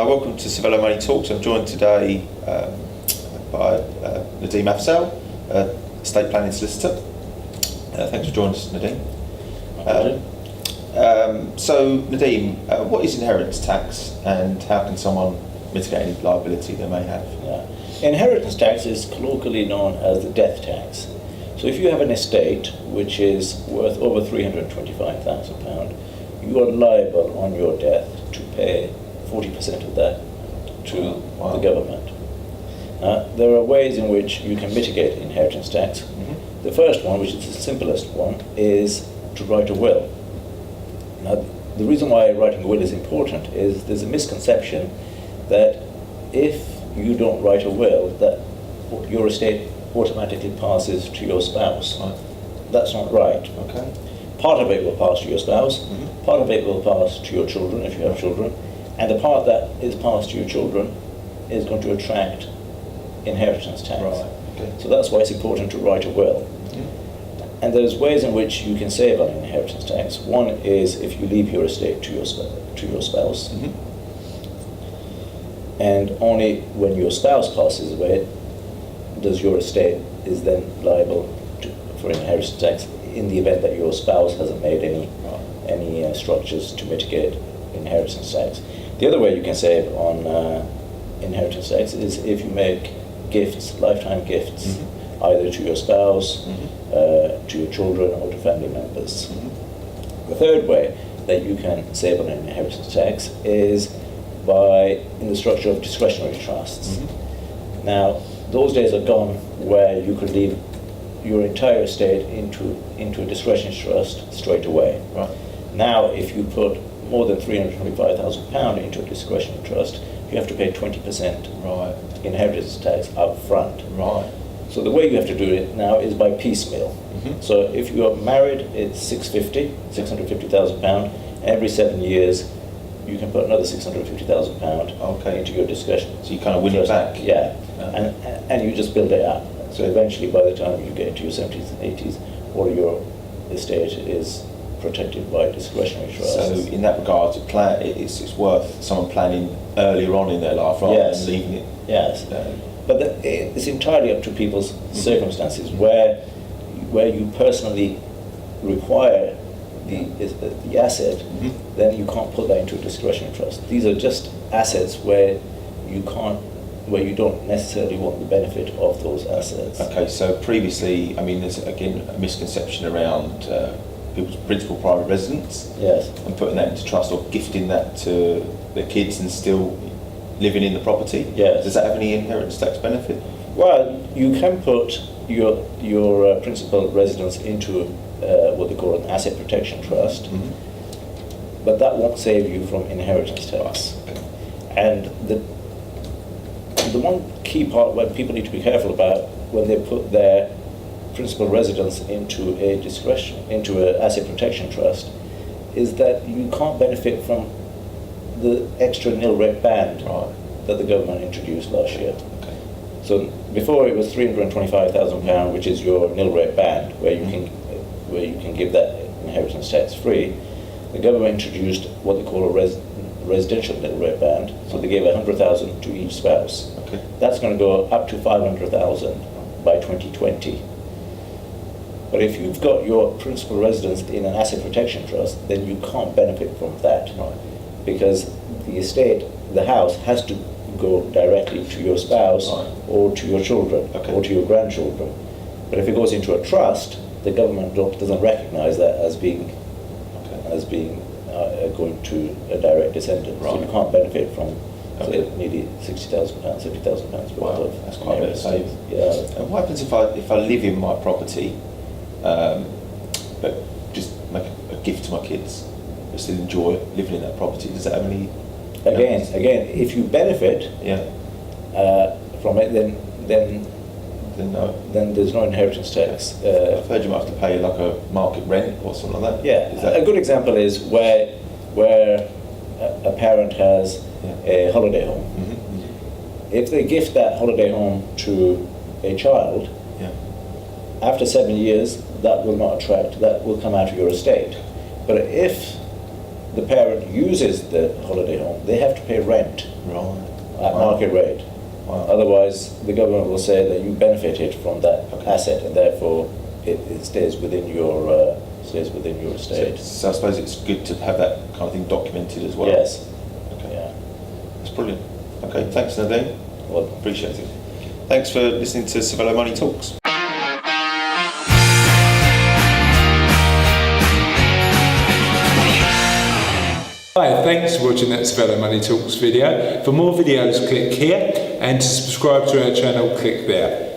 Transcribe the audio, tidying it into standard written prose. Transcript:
Hi, welcome to Savello Money Talks. I'm joined today by Nadeem Afzal, estate planning solicitor. Thanks for joining us, Nadeem. So, Nadeem, what is inheritance tax and how can someone mitigate any liability they may have? Inheritance tax is colloquially known as the death tax. So if you have an estate which is worth over £325,000, you are liable on your death to pay 40% of that to the government. There are ways in which you can mitigate inheritance tax. Mm-hmm. The first one, which is the simplest one, is to write a will. Now, the reason why writing a will is important is there's a misconception that if you don't write a will, that your estate automatically passes to your spouse. Right. That's not right. Okay. Part of it will pass to your spouse, Mm-hmm. part of it will pass to your children if you have children, and the part that is passed to your children is going to attract inheritance tax. Right. Okay. So that's why it's important to write a will. Mm-hmm. And there's ways in which you can save on inheritance tax. One is if you leave your estate to your spouse, Mm-hmm. and only when your spouse passes away does your estate is then liable for inheritance tax in the event that your spouse hasn't made any structures to mitigate inheritance tax. The other way you can save on inheritance tax is if you make gifts, lifetime gifts, Mm-hmm. either to your spouse, Mm-hmm. to your children, or to family members. Mm-hmm. The third way that you can save on inheritance tax is in the structure of discretionary trusts. Mm-hmm. Now, those days are gone where you could leave your entire estate into a discretionary trust straight away. Right. Now, if you put more than £325,000 into a discretionary trust, you have to pay 20% Right. inheritance tax up front. Right. So the way you have to do it now is by piecemeal. Mm-hmm. So if you are married, it's £650,000. Every 7 years, you can put another £650,000 Okay. into your discretion. So you kind of win it back. Yeah, Yeah. and you just build it up. So eventually, by the time you get into your 70s and 80s, all your estate is protected by discretionary trusts. So in that regard, it's worth someone planning earlier on in their life rather Yes. than leaving it. Yes, but it's entirely up to people's circumstances. Where you personally require the asset, Mm-hmm. then you can't put that into a discretionary trust. These are just assets where you don't necessarily want the benefit of those assets. Okay, so previously, I mean, there's again a misconception around people's principal private residence Yes. and putting that into trust or gifting that to their kids and still living in the property. Yes. Does that have any inheritance tax benefit? Well, you can put your principal residence into what they call an asset protection trust, Mm-hmm. but that won't save you from inheritance tax. Okay. And the one key part where people need to be careful about when they put their principal residence into an asset protection trust is that you can't benefit from the extra nil rate band Right. that the government introduced last year. Okay. So before it was £325,000, which is your nil rate band, where you can give that inheritance tax free. The government introduced what they call a residential nil rate band. So they gave £100,000 to each spouse. Okay. That's going to go up to £500,000 by 2020. But if you've got your principal residence in an asset protection trust, then you can't benefit from that. Right. Because the house has to go directly to your spouse Right. or to your children Okay. or to your grandchildren. But if it goes into a trust, the government doesn't recognise that as being going to a direct descendant. So Right. you can't benefit from Okay. nearly £60,000, £70,000 worth Wow, of that's quite a bit of inheritance. saving. Yeah. And what happens if I live in my property, but just make a gift to my kids, but still enjoy living in that property? Does that have any? Again, if you benefit Yeah. from it, then Then no. there's no inheritance tax. I've heard you might have to pay like a market rent or something like that. Yeah, Is that, a good example is where a parent has a holiday home. Mhm, If they gift that holiday home to a child, Yeah. after 7 years, that will come out of your estate. But if the parent uses the holiday home, they have to pay rent Right. at market rate. Wow. Otherwise, the government will say that you benefited from that asset, and therefore it stays within your estate. So I suppose it's good to have that kind of thing documented as well. Yes. Okay. Yeah. That's brilliant. Okay, thanks Nadine. Well, Appreciate it. Thanks for listening to Savello Money Talks. Hi, thanks for watching that Savello Money Talks video. For more videos, click here, and to subscribe to our channel, click there.